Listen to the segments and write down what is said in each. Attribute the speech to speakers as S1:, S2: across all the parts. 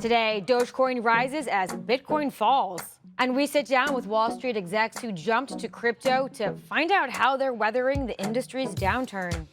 S1: Today, Dogecoin rises as Bitcoin falls. And we sit down with Wall Street execs who jumped to crypto to find out how they're weathering the industry's downturn.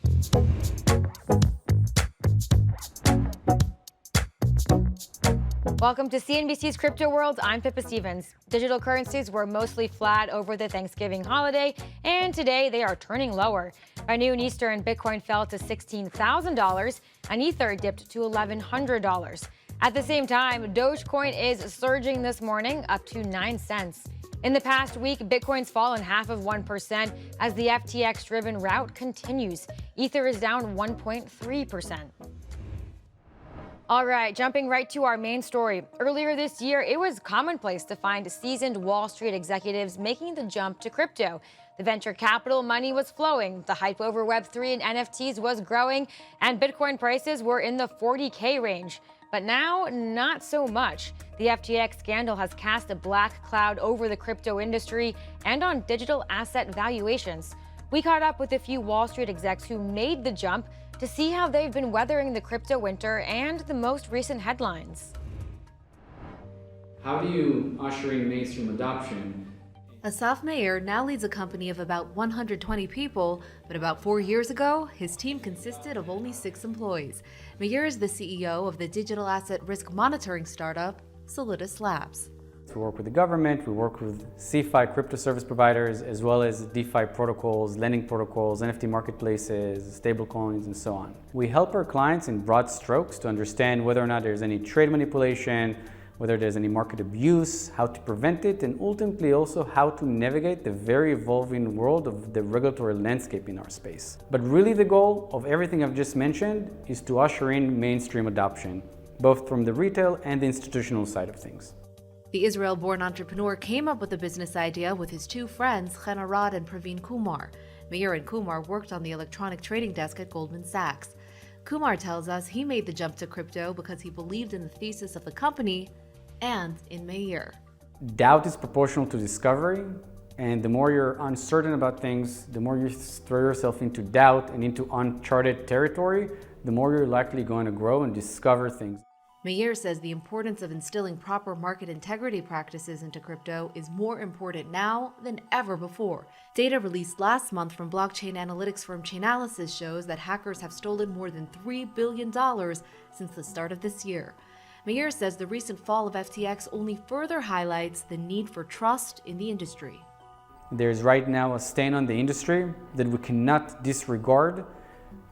S1: Welcome to CNBC's Crypto World. I'm Pippa Stevens. Digital currencies were mostly flat over the Thanksgiving holiday, and today they are turning lower. By noon Eastern, Bitcoin fell to $16,000, and Ether dipped to $1,100. At the same time, Dogecoin is surging this morning, up to 9 cents. In the past week, Bitcoin's fallen 0.5% as the FTX-driven rout continues. Ether is down 1.3%. All right, jumping right to our main story. Earlier this year, it was commonplace to find seasoned Wall Street executives making the jump to crypto. The venture capital money was flowing, the hype over Web3 and NFTs was growing, and Bitcoin prices were in the 40K range. But now, not so much. The FTX scandal has cast a black cloud over the crypto industry and on digital asset valuations. We caught up with a few Wall Street execs who made the jump to see how they've been weathering the crypto winter and the most recent headlines.
S2: How do you usher in mainstream adoption?
S3: Asaf Meir now leads a company of about 120 people, but about 4 years ago, his team consisted of only 6 employees. Meir is the CEO of the digital asset risk monitoring startup, Solidus Labs.
S4: We work with the government, we work with CeFi crypto service providers, as well as DeFi protocols, lending protocols, NFT marketplaces, stablecoins, and so on. We help our clients in broad strokes to understand whether or not there's any trade manipulation, whether there's any market abuse, how to prevent it, and ultimately also how to navigate the very evolving world of the regulatory landscape in our space. But really the goal of everything I've just mentioned is to usher in mainstream adoption, both from the retail and the institutional side of things.
S3: The Israel-born entrepreneur came up with the business idea with his 2 friends, Chen Arad and Praveen Kumar. Meir and Kumar worked on the electronic trading desk at Goldman Sachs. Kumar tells us he made the jump to crypto because he believed in the thesis of the company and in Meir.
S4: Doubt is proportional to discovery, and the more you're uncertain about things, the more you throw yourself into doubt and into uncharted territory, the more you're likely going to grow and discover things.
S3: Meir says the importance of instilling proper market integrity practices into crypto is more important now than ever before. Data released last month from blockchain analytics firm Chainalysis shows that hackers have stolen more than $3 billion since the start of this year. Meir says the recent fall of FTX only further highlights the need for trust in the industry.
S4: There's right now a stain on the industry that we cannot disregard.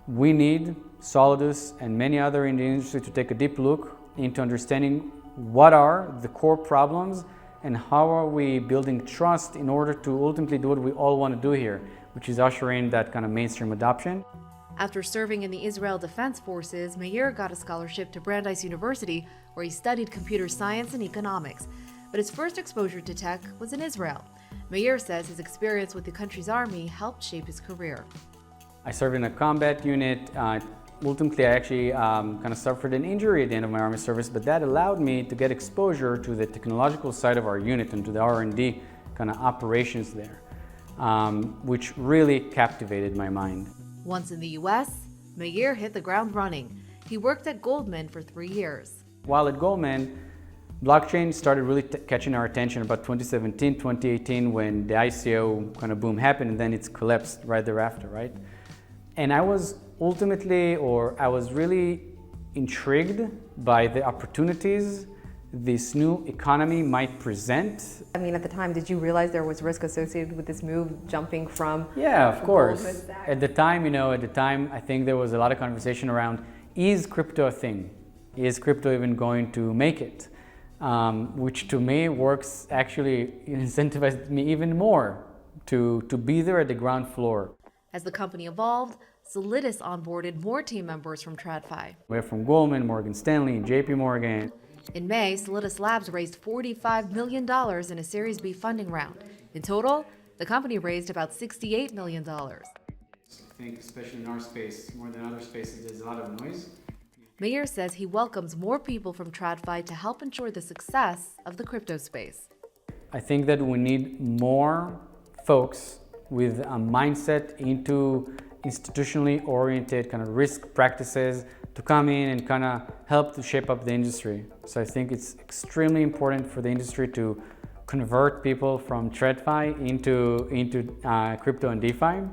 S4: We need Solidus and many others in the industry to take a deep look into understanding what are the core problems and how are we building trust in order to ultimately do what we all want to do here, which is usher in that kind of mainstream adoption.
S3: After serving in the Israel Defense Forces, Meir got a scholarship to Brandeis University, where he studied computer science and economics. But his first exposure to tech was in Israel. Meir says his experience with the country's army helped shape his career.
S4: I served in a combat unit. Ultimately, I actually kind of suffered an injury at the end of my Army service, but that allowed me to get exposure to the technological side of our unit and to the R&D kind of operations there, which really captivated my mind.
S3: Once in the U.S., Meir hit the ground running. He worked at Goldman for 3 years.
S4: While at Goldman, blockchain started really catching our attention about 2017, 2018, when the ICO kind of boom happened, and then it's collapsed right thereafter, right? And I was really intrigued by the opportunities this new economy might present.
S5: I mean, at the time, did you realize there was risk associated with this move, jumping from?
S4: Yeah, of course. At the time, I think there was a lot of conversation around, is crypto a thing? Is crypto even going to make it? Which to me works, actually incentivized me even more to be there at the ground floor.
S3: As the company evolved, Solidus onboarded more team members from TradFi.
S4: We're from Goldman, Morgan Stanley, and JP Morgan.
S3: In May, Solidus Labs raised $45 million in a Series B funding round. In total, the company raised about $68 million.
S4: I think, especially in our space, more than other spaces, there's a lot of noise.
S3: Meir says he welcomes more people from TradFi to help ensure the success of the crypto space.
S4: I think that we need more folks with a mindset into institutionally oriented kind of risk practices to come in and kind of help to shape up the industry. So I think it's extremely important for the industry to convert people from TradFi into crypto and DeFi.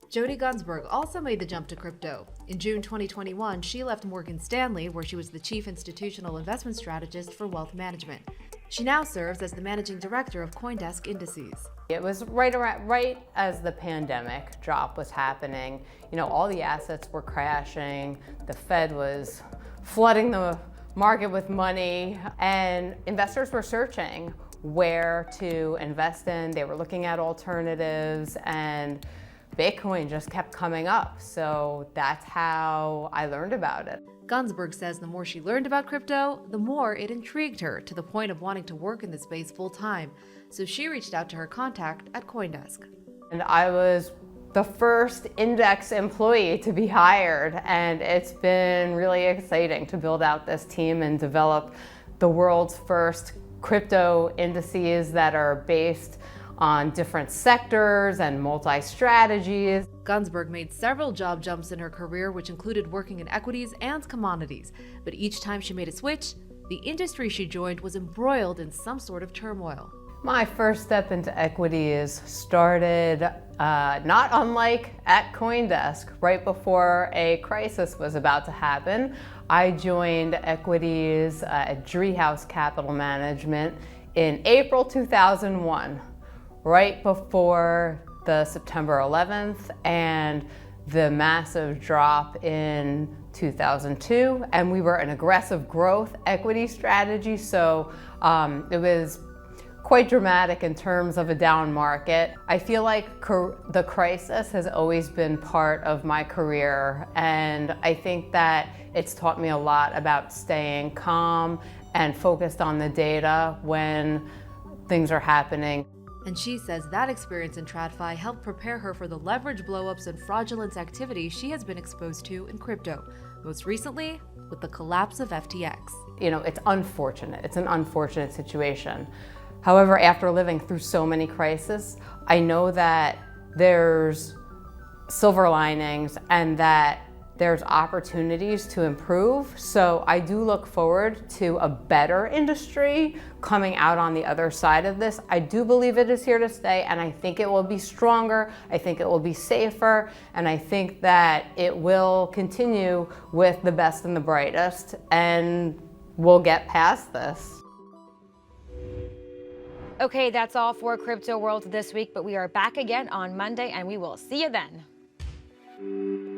S3: Jody Gunsberg also made the jump to crypto. In June 2021, she left Morgan Stanley, where she was the chief institutional investment strategist for wealth management. She now serves as the managing director of CoinDesk Indices.
S6: It was right as the pandemic drop was happening. You know, all the assets were crashing. The Fed was flooding the market with money, and investors were searching where to invest in. They were looking at alternatives, and Bitcoin just kept coming up. So that's how I learned about it.
S3: Gunsberg says the more she learned about crypto, the more it intrigued her to the point of wanting to work in the space full time. So she reached out to her contact at CoinDesk.
S6: And I was the first index employee to be hired, and it's been really exciting to build out this team and develop the world's first crypto indices that are based on different sectors and multi-strategies.
S3: Gunsberg made several job jumps in her career, which included working in equities and commodities. But each time she made a switch, the industry she joined was embroiled in some sort of turmoil.
S6: My first step into equities started not unlike at CoinDesk. Right before a crisis was about to happen, I joined equities at Treehouse Capital Management in April 2001. Right before the September 11th and the massive drop in 2002, and we were an aggressive growth equity strategy, so it was quite dramatic in terms of a down market. I feel like the crisis has always been part of my career, and I think that it's taught me a lot about staying calm and focused on the data when things are happening.
S3: And she says that experience in TradFi helped prepare her for the leverage blowups and fraudulence activity she has been exposed to in crypto, most recently with the collapse of FTX.
S6: You know, it's unfortunate. It's an unfortunate situation. However, after living through so many crises, I know that there's silver linings and that there's opportunities to improve. So I do look forward to a better industry coming out on the other side of this. I do believe it is here to stay, and I think it will be stronger. I think it will be safer, and I think that it will continue with the best and the brightest, and we'll get past this.
S1: Okay, that's all for Crypto World this week, but we are back again on Monday, and we will see you then.